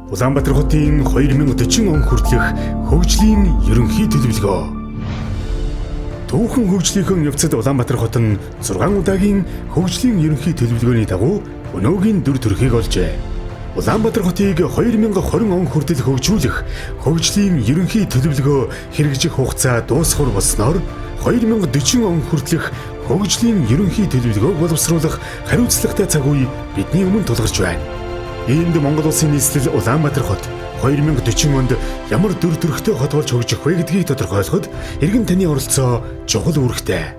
Улаанбаатар хотын 2040 он хүртэлх хөгжлийн ерөнхий төлөвлөгөө. Түүхэн хөгжлийнхэн явцад Улаанбаатар хот нь 6 удаагийн хөгжлийн ерөнхий төлөвлөгөөний дагуу өнөөгийн дүр төрхийг олжээ. Улаанбаатар хотыг 2020 он хүртэл хөгжүүлэх хөгжлийн ерөнхий төлөвлөгөө хэрэгжих хугацаа дуусахур болсноор 2040 он хүртэлх хөгжлийн ерөнхий төлөвлөгөөг боловсруулах хариуцлагатай цаг үе бидний өмнө тулгарч байна. Иймд Монгол улсын нийслэл Улаанбаатар хот 2040 онд ямар дүр төрхтэй хот болж хөгжих вэ гэдгийг тодорхойлоход иргэн таны оролцоо чухал үүрэгтэй.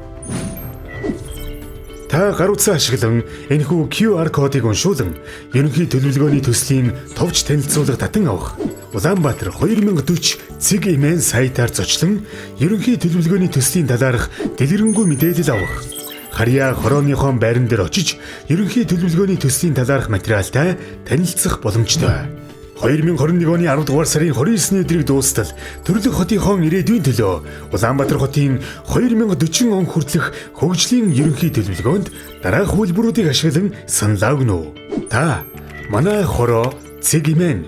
Та гар утсаа ашиглан энэхүү QR кодыг уншуулан ерөнхий төлөвлөгөөний төслийн товч танилцуулга татан авах. Улаанбаатар 2040 цэг имэн сайтаар зочлон ерөнхий төлөвлөгөөний төслийн талаарх дэлгэрэнгүй мэдээлэл авах. Харьяа хорооныхон байран дээр очиж ерөнхий төлөвлөгөөний төслийн талаарх материалтай танилцах боломжтой. 2021 оны 10 дугаар сарын 29-ний өдрийг дуустал төрөлх хотынхон ирээдүйн төлөө Улаанбаатар хотын 2040 он хүртэлх хөгжлийн ерөнхий төлөвлөгөөнд дараах хөлбөрүүдийг ашиглан саналаа өгнө. Та манай хороо цэг имэн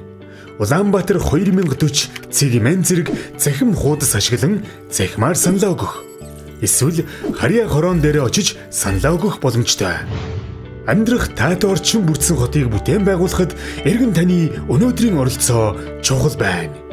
Улаанбаатар 2040 цэг имэн зэрэг захим хуудас ашиглан захимаар саналаа өгөх. Эсвэл харьяа хороон дээр очиж саналаа өгөх боломжтой. Амьдрах таатай орчин бүрдсэн хотыг бүтээн байгуулахад иргэн таны өнөөдрийн оролцоо чухал байна.